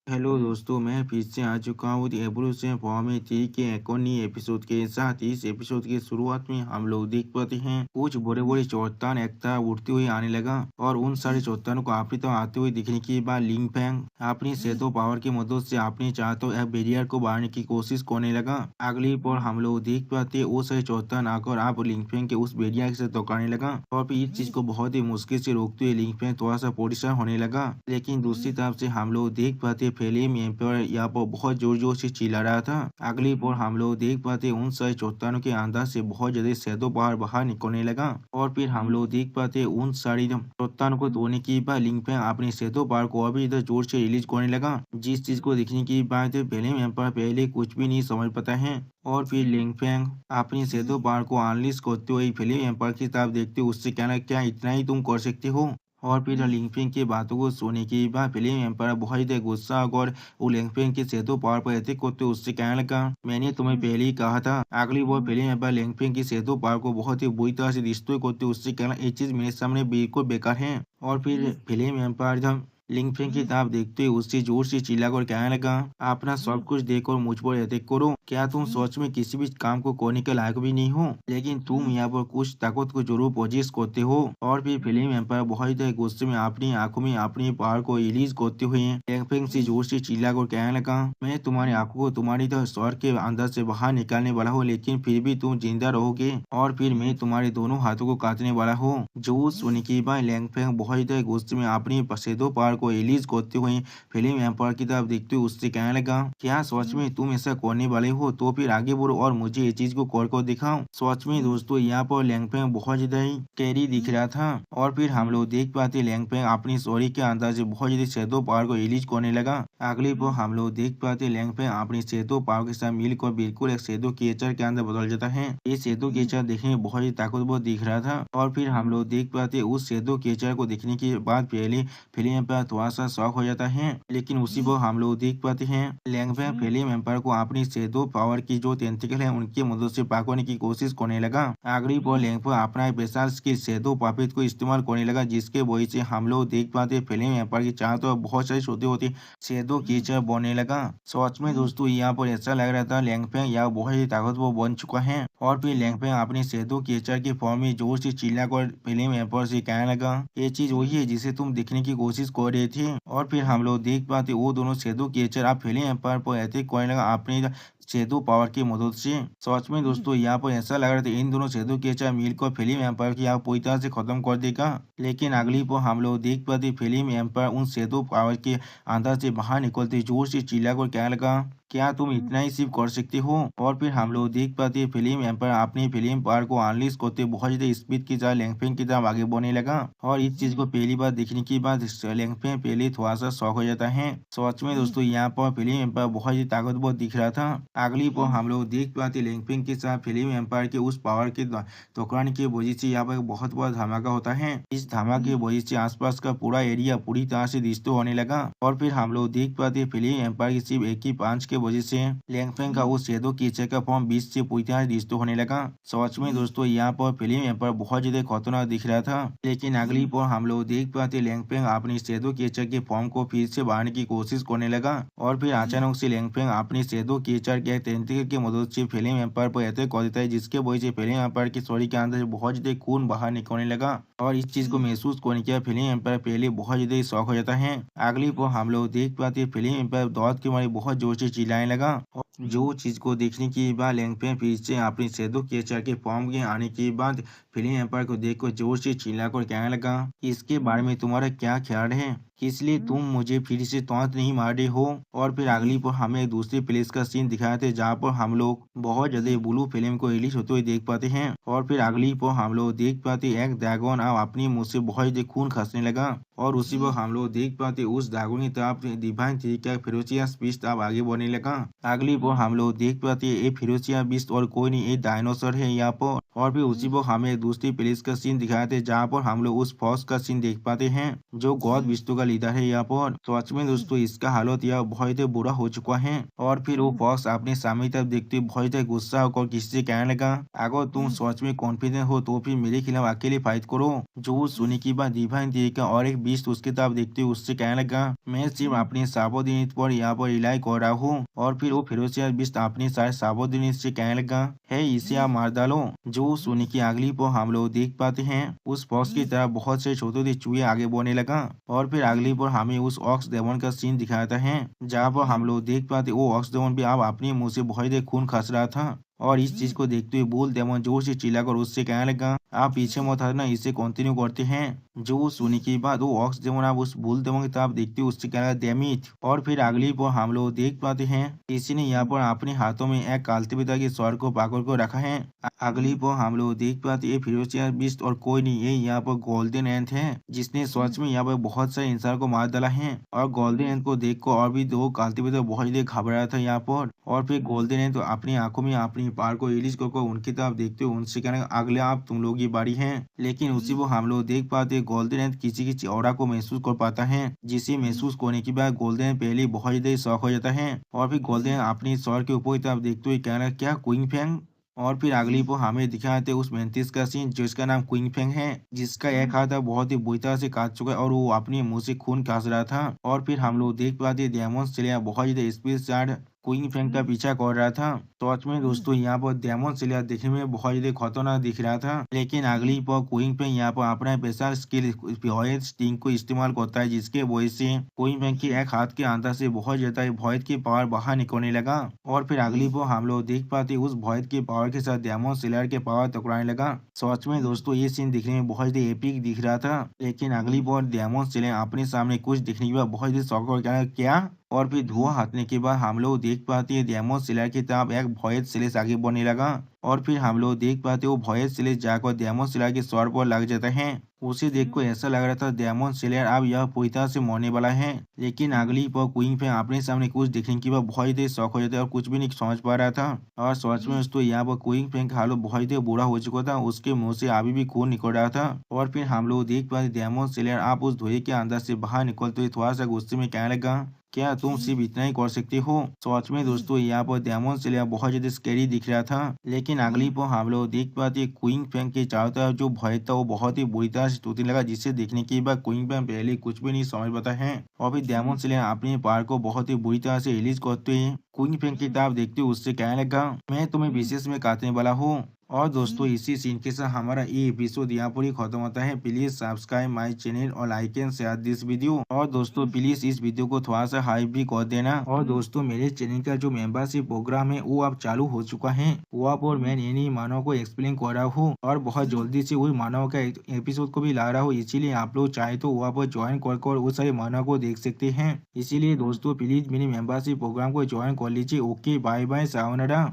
Hello दोस्तों, मैं फिर से आ चुका हूँ एवोल्यूशन फॉर्म 3 के एक और नई एपिसोड के साथ। इस एपिसोड की शुरुआत में हम लोग देख पाते हैं कुछ बड़े बड़े चट्टान एक तरह उड़ते हुए आने लगा और उन सारे चट्टानों को अपनी तरफ आते हुए दिखने के बाद लिंग फैंग अपनी सेतो पावर की मदद से अपने चाहते एक बैरियर को बांधने की कोशिश करने लगा। अगली पर हम लोग देख पाते वो सारे चट्टान आकर आप लिंग फैंग के उस बैरियर से टकराने लगा और फिर इस चीज को बहुत ही मुश्किल से रोकते हुए लिंग फैंग थोड़ा सा परेशान होने लगा। लेकिन दूसरी तरफ से हम लोग देख पाते फिल्म एम्पायर यहाँ पर बहुत जोर जोर से चिल्ला रहा था। अगली बार हम लोग देख पाते उन सारे चट्टानों के अंदर से बहुत ज्यादा शैडो बाहर बाहर निकलने लगा और फिर हम लोग देख पाते उन सारी चट्टानों को तोड़ने के बाद लिंग फैंग अपने शैडो बार को अभी इधर जोर से रिलीज करने लगा, जिस चीज को देखने की बाद फिल्म एम्पायर पहले कुछ भी नहीं समझ पाता है। और फिर लिंग फैंग अपनी शैडो बार को अनलीश करते हुए फिल्म एम्पायर की तरफ देखते उससे कहना, क्या इतना ही तुम कर सकते हो? और फिर लिंगफिंग की बातों को सुनने के बाद फिल्म एम्पायर बहुत ही गुस्सा और वो लिंगफिंग के सेतु पावर पर अटैक करते उससे कहने लगा, मैंने तुम्हें पहले ही कहा था। अगली बार फिल्म एम्पायर लिंगफिंग की सेतु पावर को बहुत ही बुरी तरह से डिस्ट्रॉय करते उससे कहना, ये चीज मेरे सामने बिल्कुल बेकार है। और फिर फिल्म एम्पायर जब लिंगफिंग की तरफ देखते हुए उससे जोर से चिल्लाकर कहने लगा, अपना सब कुछ देखकर मुझ पर अटैक करो। क्या तुम सच में किसी भी काम को करने के लायक भी नहीं हो? लेकिन तुम यहाँ पर कुछ ताकत को जरूर पोजिस करते हो। और फिर फिल्म एम्पायर बहुत ही गुस्से में अपनी आंखों में अपनी पावर को रिलीज करते हुए लिंगफिंग से जोर से चिल्लाकर कहने लगा, मैं तुम्हारी आंखों को तुम्हारी सर के अंदर से बाहर निकालने वाला हूँ, लेकिन फिर भी तुम जिंदा रहोगे और फिर मैं तुम्हारे दोनों हाथों को काटने वाला हूँ। जो सुनने के बाद लिंगफिंग बहुत ही गुस्से में अपनी पसेदो पावर को रिलीज करते हुए फिल्म एम्पायर की तरफ देखते हुए उससे कहने लगा, क्या सच में तुम ऐसा करने वाले हो? तो फिर आगे बढ़ो और मुझे ये चीज को कर दिखाओ। सच में दोस्तों, यहाँ पर लिंगफिंग बहुत ज्यादा ही कैरी दिख रहा था। और फिर हम लोग देख पाते लिंगफिंग अपनी शरीर के अंदर से बहुत ज्यादा शैडो पावर को रिलीज करने लगा। अगली पर हम लोग देख पाते लिंगफिंग अपनी शैडो पावर के साथ मिलकर बिल्कुल एक शैडो क्रिएचर के अंदर बदल जाता है। ये शैडो क्रिएचर देखने में बहुत ही ताकतवर दिख रहा था। और फिर हम लोग देख पाते उस शैडो क्रिएचर को देखने के बाद पहले फिल्म एम्पायर थोड़ा सा शॉक हो जाता है, लेकिन उसी पर हम लोग देख पाते हैं लिंगफिंग फिल्म एम्पायर को अपनी शैडो पावर की जो टेंटिकल है उनकी मदद से पकड़ने की कोशिश करने लगा। आखिरी पर लिंगफिंग अपना स्पेशल स्किल शैडो पपेट को इस्तेमाल करने लगा, जिसके वजह से हम लोग देख पाते फिल्म एम्पायर की चारों तरफ बहुत सारी छोटे होते शैडो क्रिएचर बनने लगा। सच में दोस्तों, यहाँ पर ऐसा लग रहा था लिंगफिंग यहाँ बहुत ही ताकतवर बन चुका है। और फिर लिंगफिंग अपने शैडो क्रिएचर की फॉर्म में जोर से चिल्लाकर फिल्म एम्पायर से कहने लगा, ये चीज वही है जिसे तुम देखने की कोशिश कर रहे थे। और फिर हम लोग देख पाते वो दोनों शैडो क्रिएचर आप फिल्म एम्पायर पर अटैक करने लगा अपने शैडो पावर की मदद से। सच में दोस्तों, यहाँ पर ऐसा लग रहा था इन दोनों शैडो क्रिएचर मिलकर फिल्म एम्पायर की आप पूरी तरह से खत्म कर देगा। लेकिन अगली पर हम लोग देख पाते फिल्म एम्पायर उन शैडो पावर के अंदर से बाहर निकलते जोर से चिल्लाकर कहने लगा, क्या तुम इतना ही सिर्फ कर सकते हो? और फिर हम लोग देख पाते फिल्म एम्पायर अपनी फिल्म पावर को अनलीश करते बहुत ज्यादा स्पीड की तरह लिंगफिंग की तरफ आगे बढ़ने लगा। और इस चीज को पहली बार देखने के बाद लिंगफिंग पहले थोड़ा सा शौक हो जाता है। सच में दोस्तों, यहाँ पर फिल्म एम्पायर बहुत ही ताकतवर दिख रहा था। अगली पर हम लोग देख पाते लिंगफिंग के साथ फिल्म एम्पायर के उस पावर के टकराने की वजह से यहाँ पर बहुत बड़ा धमाका होता है। इस धमाके की वजह से आसपास का पूरा एरिया पूरी तरह से डिस्ट्रॉय होने लगा। और फिर हम लोग देख पाते फिल्म एम्पायर की सिर्फ एक ही पांच के वजह से लिंगफिंग का वो शैडो क्रिएचर का फॉर्म बीच से पूरी तरह डिस्ट्रॉय होने लगा। सच में दोस्तों, यहाँ पर फिल्म एम्पायर बहुत ज्यादा खतरनाक दिख रहा था। लेकिन अगली पर हम लोग देख पाते लिंगफिंग अपनी शैडो क्रिएचर के फॉर्म को फिर से बढ़ाने की कोशिश करने लगा। और फिर अचानक से लिंगफिंग अपनी शैडो क्रिएचर के टेंटिकल की मदद से फिल्म एम्पायर पर अटैक कर देता है, जिसके वजह से फिल्म एम्पायर की शरीर के अंदर से बहुत ज्यादा खून बाहर निकलने लगा। और इस चीज को महसूस करने के बाद फिल्म एम्पायर पहले बहुत ज्यादा शौक हो जाता है। अगली पर हम लोग देख पाते फिल्म एम्पायर दौड़ के मारे बहुत जोर से चिल्लाने लगा। और जो चीज को देखने के बाद लिंगफिंग फिर से अपनी शैडो क्रिएचर के फॉर्म के आने के बाद फिल्म एम्पायर को देखकर जोर से चिल्लाकर कहने लगा, इसके बारे में तुम्हारा क्या ख्याल है? इसलिए तुम मुझे फिर से तौंत नहीं मार रहे हो? और फिर अगली पर हमें एक दूसरी प्लेस का सीन दिखाए थे जहाँ पर हम लोग बहुत ज्यादा ब्लू फिल्म को रिलीज होते हुए देख पाते हैं। और फिर अगली पर हम लोग देख पाते एक ड्रैगन अब अपनी मुंह से बहुत ज्यादा खून खसने लगा। और उसी पर हम लोग देख पाते उस ड्रैगन की तरफ डिवाइन थ्री का फेरोशियस बीस्ट अब आगे बढ़ने लगा। अगली पर हम लोग देख पाते ये फेरोशियस बीस्ट और कोई नहीं, ये डायनासोर है यहाँ पर। और फिर उसी पर हमें दूसरी प्लेस का सीन दिखाए थे जहाँ पर हम लोग उस फॉक्स का सीन देख पाते हैं जो गॉड विष्णु का लीडर है यहाँ पर। तो सच में दोस्तों इसका हालत यह बहुत ही बुरा हो चुका है और फिर वो फॉक्स अपने सामने तरफ देखते हुए बहुत ही गुस्सा होकर किसी से कहने लगा, अगर तुम सच में कॉन्फिडेंट हो तो फिर मेरे खिलाफ अकेले फाइट करो। जो सुनने की बात डिवाइन देखा और एक बीस्ट उसकी तरफ देखते हुए उससे कहने लगा, मैं सिर्फ अपनी सावधानी पर यहाँ पर इलाज कर रहा हूँ। और फिर वो फिरोसिया बीस्ट अपनी सारे सावधानी से कहने लगा, है इसे आप मार डालो। जो सुनने की अगली पर हम लोग देख पाते हैं उस फॉक्स की तरफ बहुत से छोटे छोटे चूहे आगे बढ़ने लगा और फिर अगली पर हमें उस ऑक्स डेमन का सीन दिखाता है जहाँ पर हम लोग देख पाते वो ऑक्स डेमन भी अब अपने मुंह से बहुत ही खून खस रहा था। और इस चीज को देखते हुए बुल डेमन जोर से चिल्लाकर उससे कहने लगा, आप पीछे मत हटना, इसे कंटिन्यू करते हैं। जो सुनने के बाद वो ऑक्स डेमन अब उस बुल डेमन की तरफ देखते हुए उससे कहने लगा, डैम इट। और फिर अगली पर हम लोग देख पाते हैं किसी ने यहाँ पर अपने हाथों में एक कालते पिता के स्वर को पकड़ कर रखा है। अगली पर हम लोग देख पाते हैं फिरोजिया बिस्ट और कोई नहीं, ये यहाँ पर गोल्डन एंथ है जिसने सच में यहाँ पर बहुत सारे इंसान को मार डाला है। और गोल्डन एंथ को देख कर और भी दो कालते पिता बहुत ही घबराया था यहाँ पर। और फिर गोल्डन एंथ तो अपनी आंखों में अपनी पार को रिलीज कर उनकी तरफ देखते हुए उनसे कहने अगले आप तुम लोग की बारी है। लेकिन उसी को हम लोग देख पाते गोल्डन एंथ किसी की ऑरा को महसूस कर पाता है जिसे महसूस करने के बाद गोल्डन एंथ पहले बहुत ही शौक हो जाता है। और फिर गोल्डन एंथ अपनी सर के ऊपर की तरफ देखते हुए कहना, क्या क्वीन फैंग। और फिर अगली को हमें दिखाते उस मेंटिस का सीन जिसका नाम क्वीन फेंग है, जिसका एक हाथ बहुत ही बुरी तरह से काट चुका है और वो अपने मुंह से खून कास रहा था। और फिर हम लोग देख पाते डेमन स्लेयर बहुत ही स्पीड से क्वीन फेंग का पीछा कर रहा था। तो सच में दोस्तों यहाँ पर डेमन स्लेयर देखने में बहुत ही खतरनाक दिख रहा था। लेकिन अगली पर क्वीन फेंग यहाँ पर अपना स्पेशल स्किल स्टिंग को इस्तेमाल करता है जिसके वजह से क्वीन फेंग की एक हाथ के अंदर से बहुत ज्यादा भॉयड की पावर बाहर निकलने लगा। और फिर अगली पर हम लोग देख पाते उस भॉयड की पावर के साथ डेमन स्लेयर के पावर टकराने लगा। सच में दोस्तों ये सीन दिखने में बहुत ही एपिक दिख रहा था। लेकिन अगली बार डेमन स्लेयर अपने सामने कुछ दिखने के बाद बहुत ही शौक हो गया, क्या। और फिर धुआं हटने के बाद हम लोग देख पाते हैं डेमन स्लेयर की तरफ एक भॉयड स्लेश आगे बढ़ने लगा। और फिर हम लोग देख पाते वो भॉयड स्लेश जाकर डेमन स्लेयर के सर पर लग जाता है। उसे देखकर ऐसा लग रहा था डेमन स्लेयर अब यह पूरी तरह से मरने वाला है। लेकिन अगली पर क्वीन फेंग अपने सामने कुछ देखने के बाद बहुत ही शौक हो जाता है और कुछ भी नहीं समझ पा रहा था। और सच में दोस्तों यहाँ पर क्वीन फेंग का हालत बहुत ही बुरा हो चुका था, उसके मुंह से अभी भी खून निकल रहा था। और फिर हम लोग देख पाते डेमन स्लेयर आप उस धुएं के अंदर से बाहर निकलते हुए थोड़ा सा गुस्से में कहने लगा, क्या तुम सिर्फ इतना ही कर सकते हो। सच में दोस्तों यहाँ पर डेमन स्लेयर बहुत ज्यादा स्कैरी दिख रहा था। लेकिन अगली पर हम लोग देख पाते क्वीन फेंग के चारों तरफ जो भय था वो बहुत ही बुरी तरह से टूटने लगा, जिसे देखने के बाद क्वीन फेंग पहले कुछ भी नहीं समझ पाता है। और फिर डेमन स्लेयर अपने पार को बहुत ही बुरी तरह से रिलीज करते हुए क्वीन फेंग की तरफ देखते हुए उससे कहने लगा, मैं तुम्हें विशेष में काटने वाला हूँ। और दोस्तों इसी सीन के साथ हमारा ये एपिसोड यहाँ पर ही खत्म होता है। प्लीज सब्सक्राइब माय चैनल और like and share this video. और दोस्तों प्लीज इस वीडियो को थोड़ा सा हाइप भी कर देना। और दोस्तों मेरे चैनल का जो मेंबरशिप प्रोग्राम है वो अब चालू हो चुका है। वो आप और मैं इन्हीं मानव को एक्सप्लेन कर रहा हूँ और बहुत जल्दी से वही मानव का एपिसोड को भी ला रहा हूँ। इसीलिए आप लोग चाहे तो वहाँ पर ज्वाइन कर वो सारे मानव को देख सकते हैं। इसीलिए दोस्तों प्लीज मेरी मेंबरशिप प्रोग्राम को ज्वाइन कर लीजिए। Okay bye bye, sayonara.